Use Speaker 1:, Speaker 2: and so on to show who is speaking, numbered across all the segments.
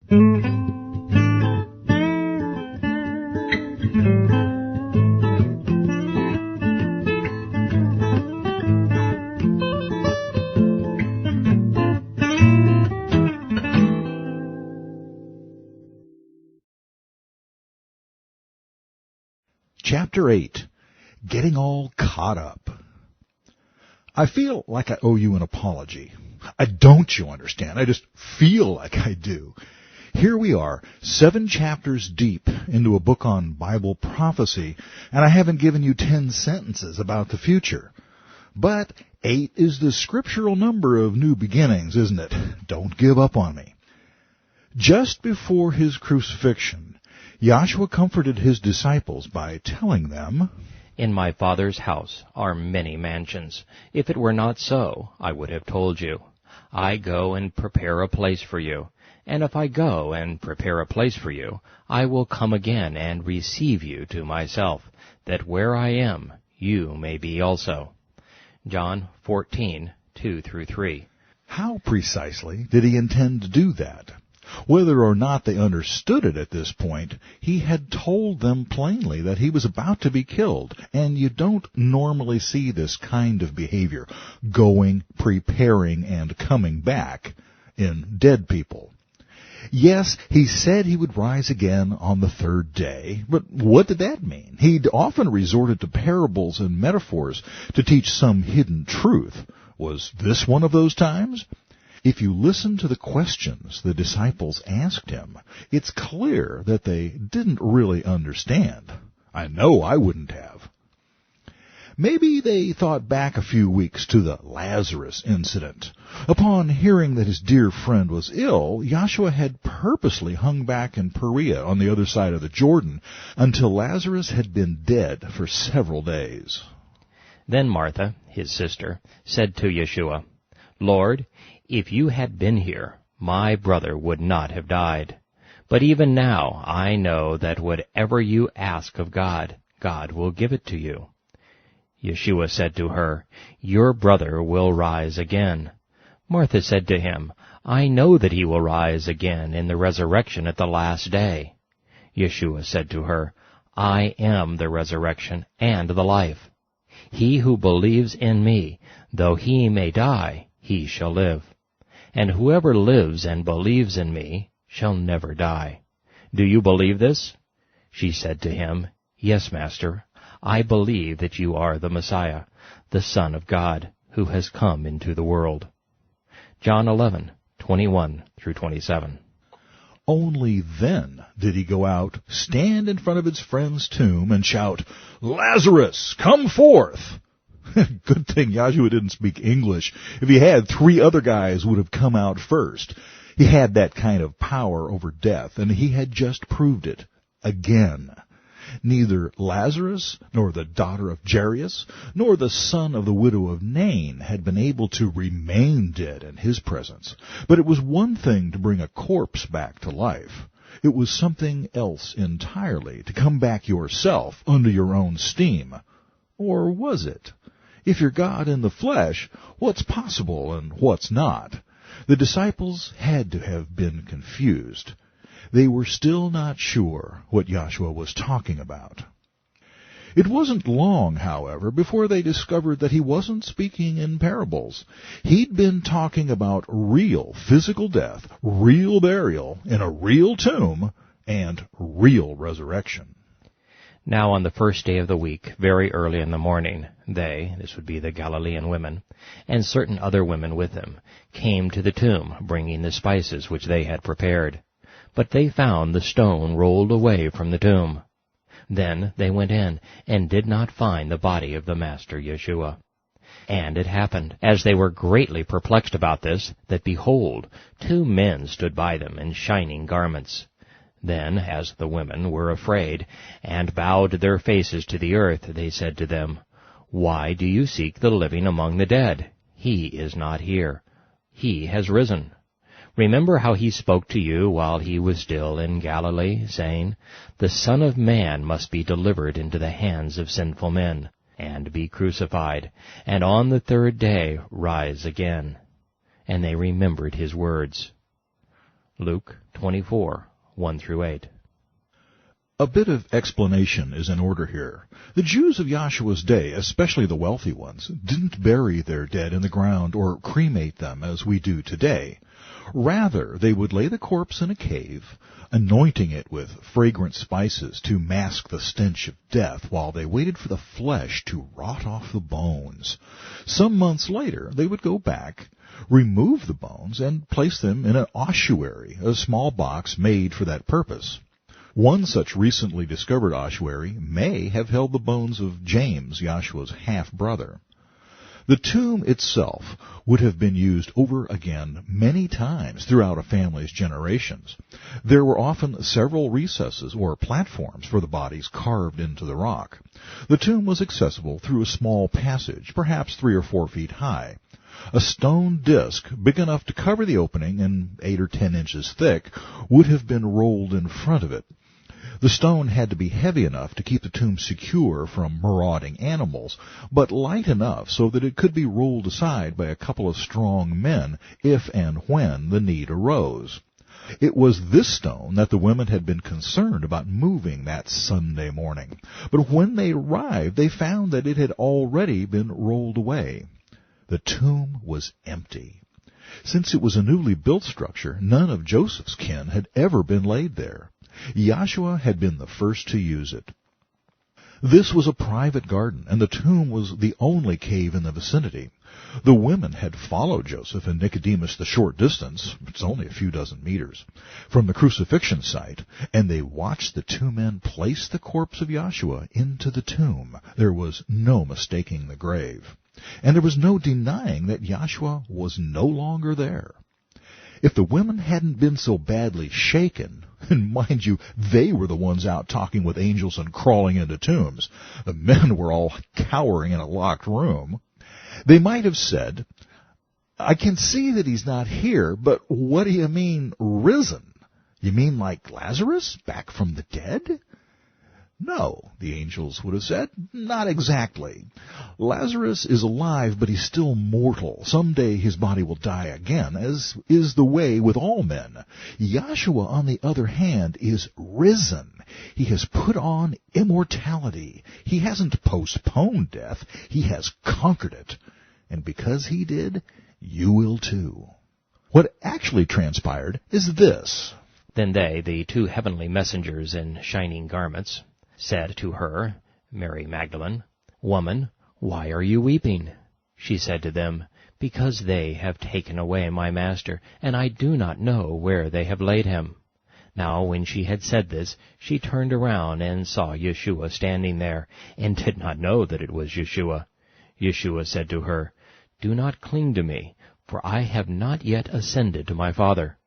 Speaker 1: Chapter 8. Getting All Caught Up. I feel like I owe you an apology. I don't, you understand. I just feel like I do. Here we are, 7 chapters deep into a book on Bible prophecy, and I haven't given you 10 sentences about the future. But 8 is the scriptural number of new beginnings, isn't it? Don't give up on me. Just before his crucifixion, Yahshua comforted his disciples by telling them,
Speaker 2: "In my Father's house are many mansions. If it were not so, I would have told you. I go and prepare a place for you. And if I go and prepare a place for you, I will come again and receive you to myself, that where I am, you may be also." John 14:2-3.
Speaker 1: How precisely did he intend to do that? Whether or not they understood it at this point, he had told them plainly that he was about to be killed, and you don't normally see this kind of behavior, going, preparing, and coming back, in dead people. Yes, he said he would rise again on the 3rd day, but what did that mean? He'd often resorted to parables and metaphors to teach some hidden truth. Was this one of those times? If you listen to the questions the disciples asked him, it's clear that they didn't really understand. I know I wouldn't have. Maybe they thought back a few weeks to the Lazarus incident. Upon hearing that his dear friend was ill, Yahshua had purposely hung back in Perea on the other side of the Jordan until Lazarus had been dead for several days.
Speaker 2: Then Martha, his sister, said to Yeshua, "Lord, if you had been here, my brother would not have died. But even now I know that whatever you ask of God, God will give it to you." Yeshua said to her, "Your brother will rise again." Martha said to him, "I know that he will rise again in the resurrection at the last day." Yeshua said to her, "I am the resurrection and the life. He who believes in me, though he may die, he shall live. And whoever lives and believes in me shall never die. Do you believe this?" She said to him, "Yes, Master. I believe that you are the Messiah, the Son of God, who has come into the world." John 11:21-27.
Speaker 1: Only then did he go out, stand in front of his friend's tomb, and shout, "Lazarus, come forth!" Good thing Yahshua didn't speak English. If he had, 3 other guys would have come out first. He had that kind of power over death, and he had just proved it again. Neither Lazarus, nor the daughter of Jairus, nor the son of the widow of Nain had been able to remain dead in his presence. But it was one thing to bring a corpse back to life. It was something else entirely to come back yourself under your own steam. Or was it? If you're God in the flesh, what's possible and what's not? The disciples had to have been confused. They were still not sure what Yahshua was talking about. It wasn't long, however, before they discovered that he wasn't speaking in parables. He'd been talking about real physical death, real burial in a real tomb, and real resurrection.
Speaker 2: Now on the first day of the week, very early in the morning, they, this would be the Galilean women, and certain other women with them, came to the tomb, bringing the spices which they had prepared. But they found the stone rolled away from the tomb. Then they went in, and did not find the body of the Master Yeshua. And it happened, as they were greatly perplexed about this, that behold, 2 men stood by them in shining garments. Then, as the women were afraid, and bowed their faces to the earth, they said to them, "Why do you seek the living among the dead? He is not here. He has risen. Remember how he spoke to you while he was still in Galilee, saying, 'The Son of Man must be delivered into the hands of sinful men, and be crucified, and on the 3rd day rise again.' And they remembered his words." Luke 24, 1 through 8.
Speaker 1: A bit of explanation is in order here. The Jews of Yahshua's day, especially the wealthy ones, didn't bury their dead in the ground or cremate them as we do today. Rather, they would lay the corpse in a cave, anointing it with fragrant spices to mask the stench of death while they waited for the flesh to rot off the bones. Some months later, they would go back, remove the bones, and place them in an ossuary, a small box made for that purpose. One such recently discovered ossuary may have held the bones of James, Yahshua's half-brother. The tomb itself would have been used over again many times throughout a family's generations. There were often several recesses or platforms for the bodies carved into the rock. The tomb was accessible through a small passage, perhaps 3 or 4 feet high. A stone disc, big enough to cover the opening and 8 or 10 inches thick, would have been rolled in front of it. The stone had to be heavy enough to keep the tomb secure from marauding animals, but light enough so that it could be rolled aside by a couple of strong men if and when the need arose. It was this stone that the women had been concerned about moving that Sunday morning, but when they arrived they found that it had already been rolled away. The tomb was empty. Since it was a newly built structure, none of Joseph's kin had ever been laid there. Yahshua had been the first to use it. This was a private garden, and the tomb was the only cave in the vicinity. The women had followed Joseph and Nicodemus the short distance, it's only a few dozen meters, from the crucifixion site, and they watched the 2 men place the corpse of Yahshua into the tomb. There was no mistaking the grave, and there was no denying that Yahshua was no longer there. If the women hadn't been so badly shaken, and mind you, they were the ones out talking with angels and crawling into tombs, the men were all cowering in a locked room, they might have said, "I can see that he's not here, but what do you mean, risen? You mean like Lazarus, back from the dead?" "No," the angels would have said, "not exactly. Lazarus is alive, but he's still mortal. Someday his body will die again, as is the way with all men. Yahshua, on the other hand, is risen. He has put on immortality. He hasn't postponed death. He has conquered it. And because he did, you will too." What actually transpired is this.
Speaker 2: Then they, the 2 heavenly messengers in shining garments, said to her, Mary Magdalene, "Woman, why are you weeping?" She said to them, "Because they have taken away my master, and I do not know where they have laid him." Now when she had said this, she turned around and saw Yeshua standing there, and did not know that it was Yeshua. Yeshua said to her, "Do not cling to me, for I have not yet ascended to my Father.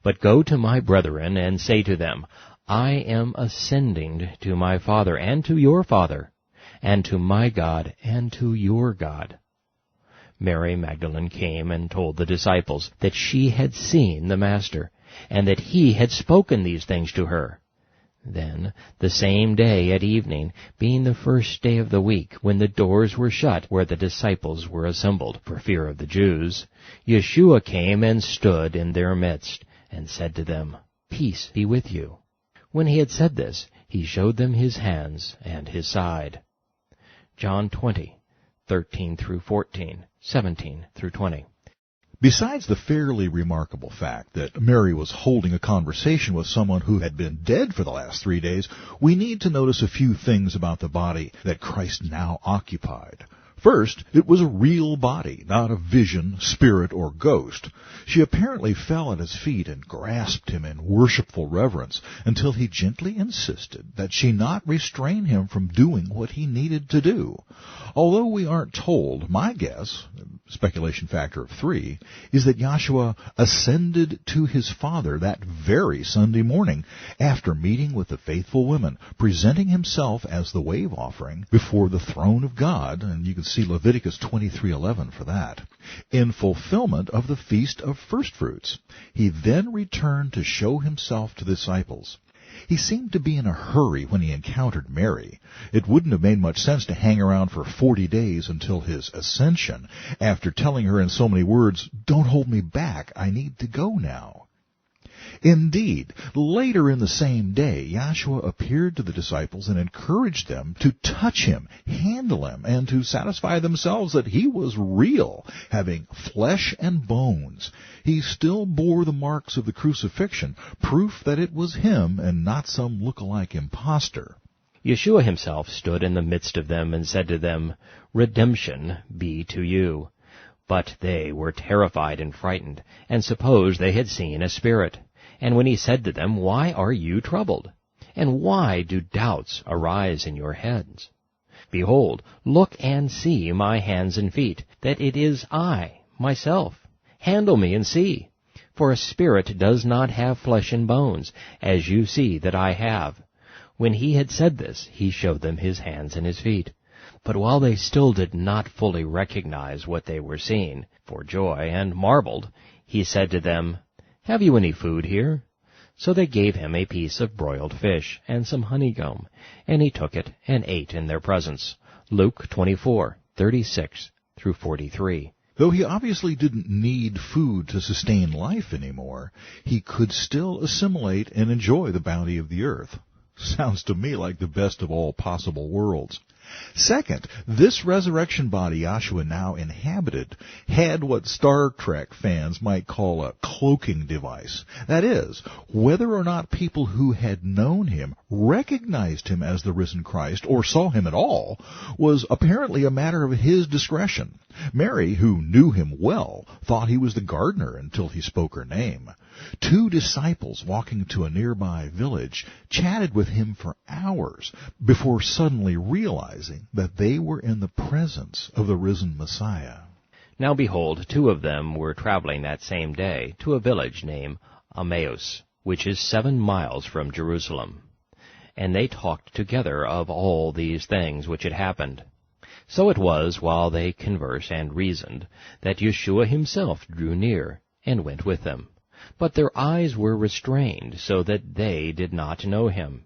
Speaker 2: But go to my brethren and say to them, I am ascending to my Father and to your Father, and to my God and to your God." Mary Magdalene came and told the disciples that she had seen the Master, and that he had spoken these things to her. Then, the same day at evening, being the first day of the week, when the doors were shut where the disciples were assembled, for fear of the Jews, Yeshua came and stood in their midst, and said to them, "Peace be with you." When he had said this, he showed them his hands and his side. John 20, 13 through 14, 17 through 20.
Speaker 1: Besides the fairly remarkable fact that Mary was holding a conversation with someone who had been dead for the last 3 days, we need to notice a few things about the body that Christ now occupied. First, it was a real body, not a vision, spirit, or ghost. She apparently fell at his feet and grasped him in worshipful reverence until he gently insisted that she not restrain him from doing what he needed to do. Although we aren't told, my guess, speculation factor of 3, is that Yahshua ascended to his Father that very Sunday morning after meeting with the faithful women, presenting himself as the wave offering before the throne of God, and you can see Leviticus 23:11 for that, in fulfillment of the Feast of Firstfruits. He then returned to show himself to the disciples. He seemed to be in a hurry when he encountered Mary. It wouldn't have made much sense to hang around for 40 days until his ascension, after telling her in so many words, "Don't hold me back, I need to go now." Indeed, later in the same day, Yahshua appeared to the disciples and encouraged them to touch him, handle him, and to satisfy themselves that he was real, having flesh and bones. He still bore the marks of the crucifixion, proof that it was him and not some look-alike impostor.
Speaker 2: Yeshua himself stood in the midst of them and said to them, "Redemption be to you." But they were terrified and frightened, and supposed they had seen a spirit. And when he said to them, "Why are you troubled? And why do doubts arise in your heads? Behold, look and see my hands and feet, that it is I, myself. Handle me and see. For a spirit does not have flesh and bones, as you see that I have." When he had said this, he showed them his hands and his feet. But while they still did not fully recognize what they were seeing, for joy, and marveled, he said to them, "Have you any food here?" So they gave him a piece of broiled fish and some honeycomb, and he took it and ate in their presence. Luke 24:36-43.
Speaker 1: Though he obviously didn't need food to sustain life anymore, he could still assimilate and enjoy the bounty of the earth. Sounds to me like the best of all possible worlds. Second, this resurrection body Yahshua now inhabited had what Star Trek fans might call a cloaking device. That is, whether or not people who had known him recognized him as the risen Christ or saw him at all was apparently a matter of his discretion. Mary, who knew him well, thought he was the gardener until he spoke her name. 2 disciples walking to a nearby village chatted with him for hours before suddenly realizing that they were in the presence of the risen Messiah.
Speaker 2: Now behold, 2 of them were traveling that same day to a village named Emmaus, which is 7 miles from Jerusalem. And they talked together of all these things which had happened. So it was, while they conversed and reasoned, that Yeshua himself drew near and went with them. But their eyes were restrained, so that they did not know him.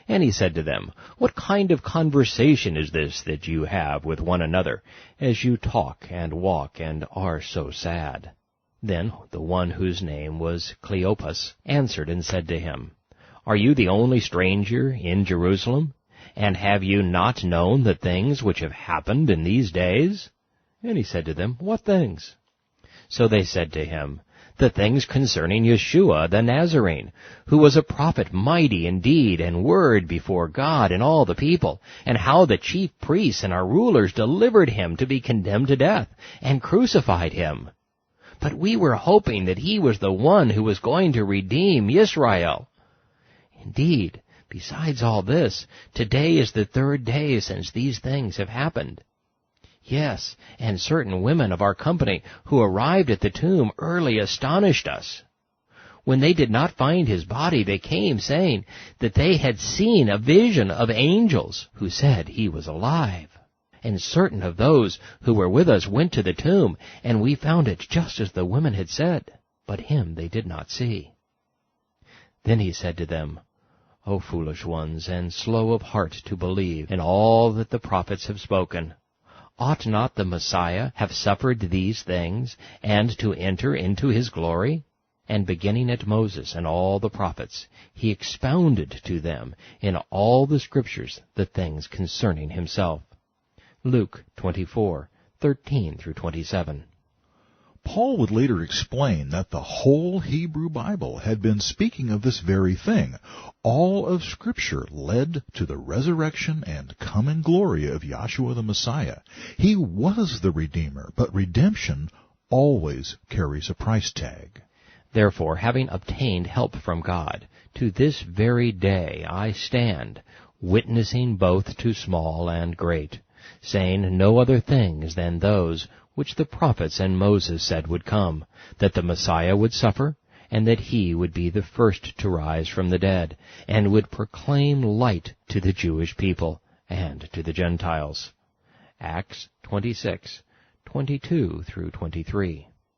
Speaker 2: And he said to them, "What kind of conversation is this that you have with one another, as you talk and walk and are so sad?" Then the one whose name was Cleopas answered and said to him, "Are you the only stranger in Jerusalem? And have you not known the things which have happened in these days?" And he said to them, "What things?" So they said to him, "The things concerning Yeshua the Nazarene, who was a prophet mighty in deed and word before God and all the people, and how the chief priests and our rulers delivered him to be condemned to death, and crucified him. But we were hoping that he was the one who was going to redeem Israel. Indeed, besides all this, today is the 3rd day since these things have happened. Yes, and certain women of our company who arrived at the tomb early astonished us. When they did not find his body, they came, saying that they had seen a vision of angels who said he was alive. And certain of those who were with us went to the tomb, and we found it just as the women had said, but him they did not see." Then he said to them, "O foolish ones, and slow of heart to believe in all that the prophets have spoken. Ought not the Messiah have suffered these things, and to enter into his glory?" And beginning at Moses and all the prophets, he expounded to them in all the Scriptures the things concerning himself. Luke 24:13-27.
Speaker 1: Paul would later explain that the whole Hebrew Bible had been speaking of this very thing. All of Scripture led to the resurrection and coming glory of Yahshua the Messiah. He was the Redeemer, but redemption always carries a price tag.
Speaker 2: Therefore, having obtained help from God, to this very day I stand, witnessing both to small and great, saying no other things than those which the prophets and Moses said would come, that the Messiah would suffer, and that he would be the first to rise from the dead, and would proclaim light to the Jewish people and to the Gentiles. Acts 26:22-23.